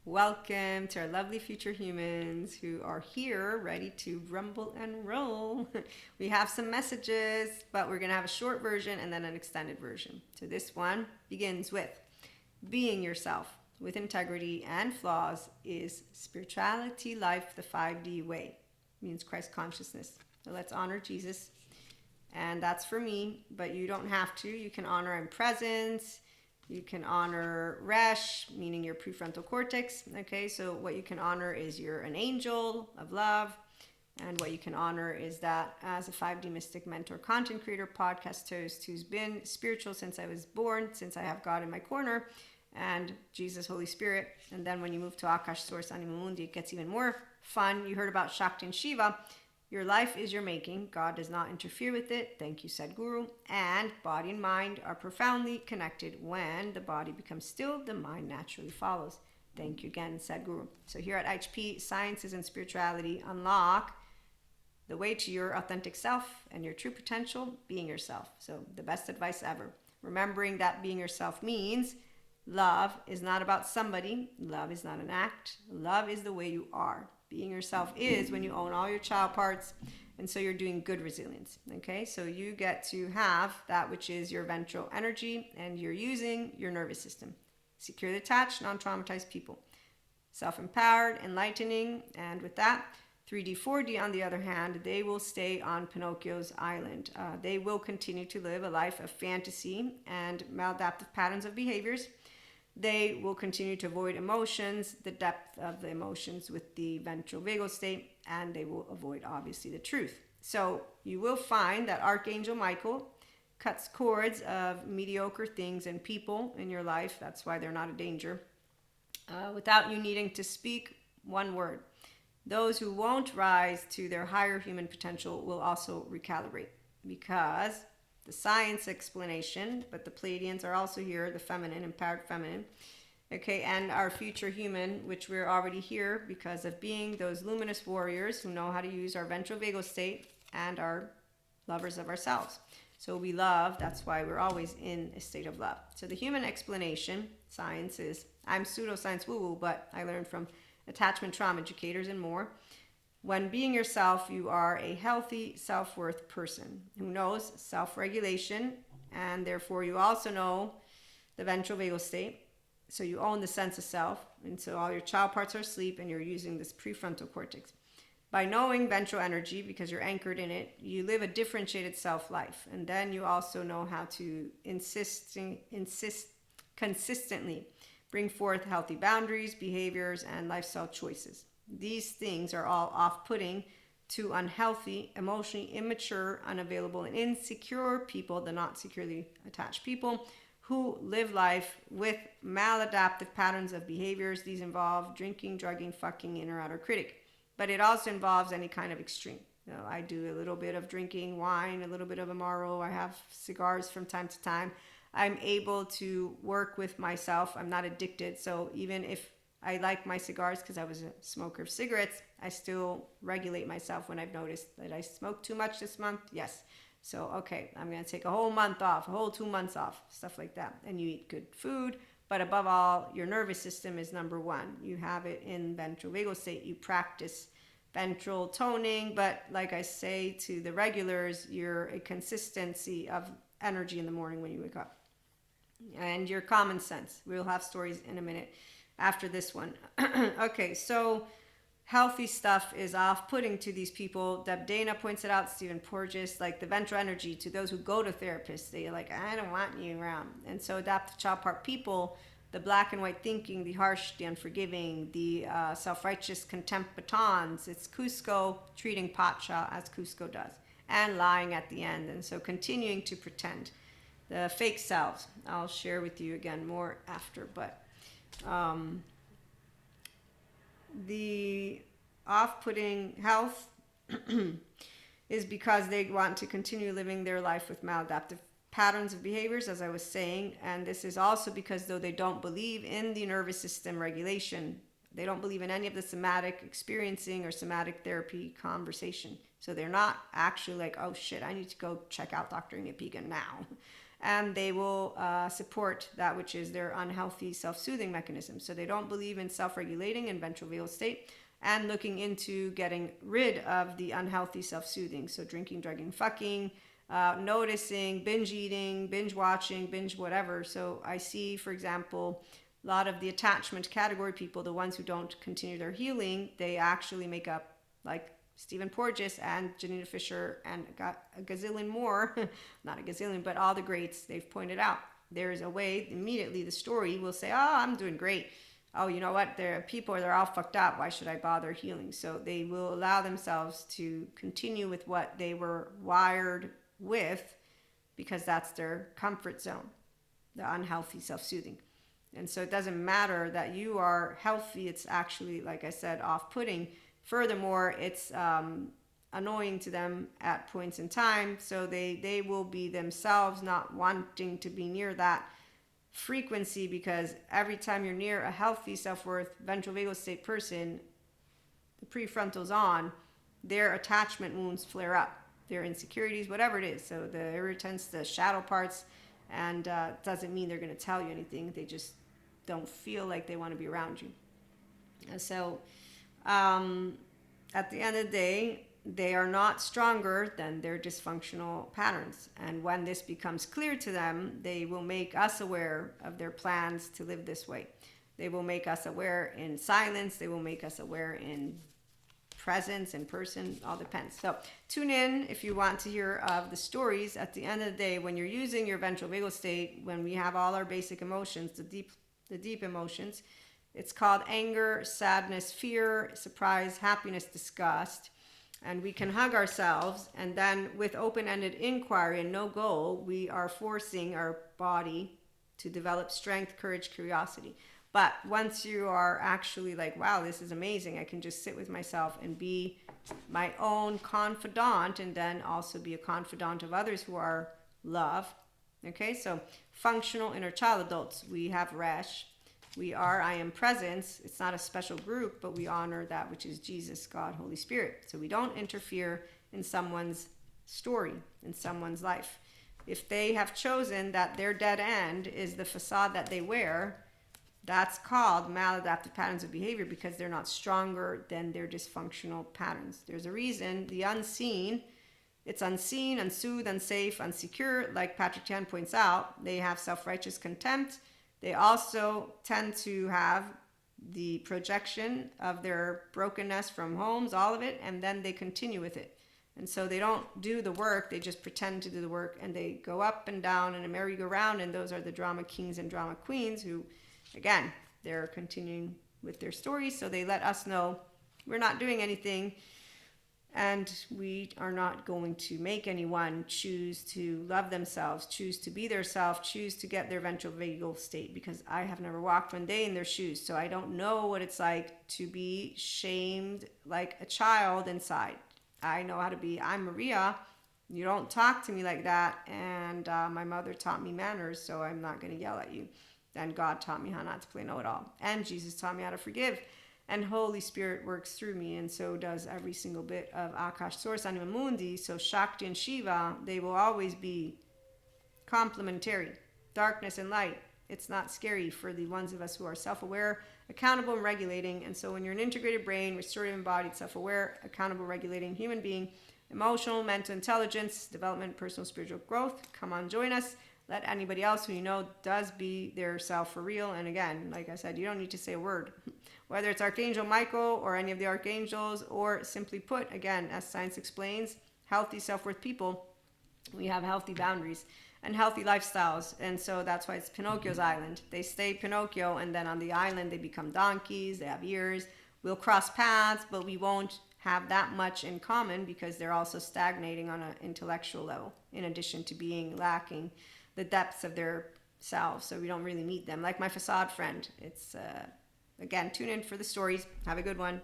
Welcome to our lovely future humans who are here ready to rumble and roll. We have some messages, but we're going to have a short version and then an extended version. So this one begins with being yourself with integrity and flaws is spirituality life the 5D way. Means Christ consciousness. So let's honor Jesus. And that's for me, but you don't have to. You can honor in presence. You can honor Resh, meaning your prefrontal cortex. Okay, so what you can honor is you're an angel of love. And what you can honor is that as a 5D mystic mentor, content creator, podcast host who's been spiritual since I was born, since I have God in my corner, and Jesus, Holy Spirit. And then when you move to Akash Source Anima Mundi, it gets even more fun. You heard about Shakti and Shiva. Your life is your making. God does not interfere with it. Thank you, Sadhguru. And body and mind are profoundly connected. When the body becomes still, the mind naturally follows. Thank you again, Sadhguru. So here at HP, Sciences and Spirituality unlock the way to your authentic self and your true potential, being yourself. So the best advice ever. Remembering that being yourself means love is not about somebody. Love is not an act. Love is the way you are. Being yourself is when you own all your child parts, and so you're doing good resilience. Okay, so you get to have that which is your ventral energy, and you're using your nervous system. Securely attached, non-traumatized people. Self-empowered, enlightening, and with that, 3D, 4D, on the other hand, they will stay on Pinocchio's island. They will continue to live a life of fantasy and maladaptive patterns of behaviors. They will continue to avoid emotions, the depth of the emotions with the ventral vagal state, and they will avoid, obviously, the truth. So you will find that Archangel Michael cuts cords of mediocre things and people in your life. That's why they're not a danger, without you needing to speak one word. Those who won't rise to their higher human potential will also recalibrate, because the science explanation, but the Pleiadians are also here, the feminine, empowered feminine, okay, and our future human, which we're already here because of being those luminous warriors who know how to use our ventral vagal state and are lovers of ourselves. So we love, that's why we're always in a state of love. So the human explanation, science is, I'm pseudoscience woo-woo, but I learned from attachment trauma educators and more. When being yourself, you are a healthy self-worth person who knows self-regulation, and therefore you also know the ventral vagal state. So you own the sense of self, and so all your child parts are asleep, and you're using this prefrontal cortex. By knowing ventral energy, because you're anchored in it, you live a differentiated self-life, and then you also know how to consistently bring forth healthy boundaries, behaviors, and lifestyle choices. These things are all off-putting to unhealthy, emotionally immature, unavailable, and insecure people, the not securely attached people, who live life with maladaptive patterns of behaviors. These involve drinking, drugging, fucking, inner outer critic. But it also involves any kind of extreme. You know, I do a little bit of drinking wine, a little bit of Amaro. I have cigars from time to time. I'm able to work with myself. I'm not addicted. So even if I like my cigars because I was a smoker of cigarettes, I still regulate myself when I've noticed that I smoked too much this month. Yes. So, okay, I'm going to take a whole month off, a whole 2 months off, stuff like that. And you eat good food. But above all, your nervous system is number one. You have it in ventral vagal state. You practice ventral toning. But like I say to the regulars, you're a consistency of energy in the morning when you wake up. And your common sense. We'll have stories in a minute after this one. Okay, so healthy stuff is off-putting to these people. Deb Dana points it out, Stephen Porges, like the ventral energy to those who go to therapists. They're like, I don't want you around. And so adaptive child part people, the black and white thinking, the harsh, the unforgiving, the self-righteous contempt batons. It's Cusco treating Pacha as Cusco does, and lying at the end. And so continuing to pretend. The fake selves, I'll share with you again more after, but the off-putting health is because they want to continue living their life with maladaptive patterns of behaviors, as I was saying, and this is also because though they don't believe in the nervous system regulation, they don't believe in any of the somatic experiencing or somatic therapy conversation. So they're not actually like, oh shit, I need to go check out Dr. Nipiga now. and they will support that which is their unhealthy self-soothing mechanism. So they don't believe in self-regulating in ventral vagal state and looking into getting rid of the unhealthy self-soothing. So drinking, drugging, fucking, noticing, binge eating, binge watching, binge whatever. So I see, for example, a lot of the attachment category people, the ones who don't continue their healing, they actually make up like Stephen Porges and Janina Fisher and a gazillion more, not a gazillion, but all the greats they've pointed out. There is a way, immediately the story will say, oh, I'm doing great. Oh, you know what? They're all fucked up. Why should I bother healing? So they will allow themselves to continue with what they were wired with because that's their comfort zone, the unhealthy self-soothing. And so it doesn't matter that you are healthy. It's actually, like I said, off-putting. Furthermore, it's annoying to them at points in time. So they will be themselves not wanting to be near that frequency, because every time you're near a healthy self-worth ventral vagal state person, the prefrontal's on, their attachment wounds flare up, their insecurities, whatever it is. So the irritants, the shadow parts, and doesn't mean they're going to tell you anything. They just don't feel like they want to be around you. So at the end of the day, they are not stronger than their dysfunctional patterns. And when this becomes clear to them, they will make us aware of their plans to live this way. They will make us aware in silence. They will make us aware in presence, in person, all depends. So tune in if you want to hear of the stories. At the end of the day, when you're using your ventral vagal state, when we have all our basic emotions, the deep emotions, it's called anger, sadness, fear, surprise, happiness, disgust. And we can hug ourselves, and then with open-ended inquiry and no goal, we are forcing our body to develop strength, courage, curiosity. But once you are actually like, wow, this is amazing, I can just sit with myself and be my own confidant, and then also be a confidant of others who are love. Okay, so functional inner child adults, we have Resh. We are I am presence. It's not a special group, but we honor that which is Jesus, God, Holy Spirit. So we don't interfere in someone's story, in someone's life. If they have chosen that their dead end is the facade that they wear, that's called maladaptive patterns of behavior, because they're not stronger than their dysfunctional patterns. There's a reason the unseen, it's unseen, unsoothed, unsafe, unsecure. Like Patrick Chan points out, they have self-righteous contempt. They also tend to have the projection of their brokenness from homes, all of it, and then they continue with it. And so they don't do the work, they just pretend to do the work, and they go up and down in a merry-go-round, and those are the drama kings and drama queens who, again, they're continuing with their stories, so they let us know we're not doing anything, and we are not going to make anyone choose to love themselves, choose to be their self, choose to get their ventral vagal state, because I have never walked one day in their shoes, so I don't know what it's like to be shamed like a child inside. I know how to be, I'm Maria, you don't talk to me like that, and my mother taught me manners, so I'm not going to yell at you. Then God taught me how not to play know-it-all, and Jesus taught me how to forgive. And Holy Spirit works through me, and so does every single bit of Akash Source Anima Mundi. So Shakti and Shiva, they will always be complementary. Darkness and light. It's not scary for the ones of us who are self-aware, accountable, and regulating. And so when you're an integrated brain, restorative, embodied, self-aware, accountable, regulating human being, emotional, mental intelligence, development, personal, spiritual growth, come on, join us. Let anybody else who you know does be their self for real. And again, like I said, you don't need to say a word. Whether it's Archangel Michael or any of the archangels, or simply put, again, as science explains, healthy self-worth people, we have healthy boundaries and healthy lifestyles. And so that's why it's Pinocchio's island. They stay Pinocchio, and then on the island they become donkeys, they have ears. We'll cross paths, but we won't have that much in common, because they're also stagnating on an intellectual level, in addition to being lacking the depths of their selves. So we don't really meet them. Like my facade friend. It's again, tune in for the stories. Have a good one.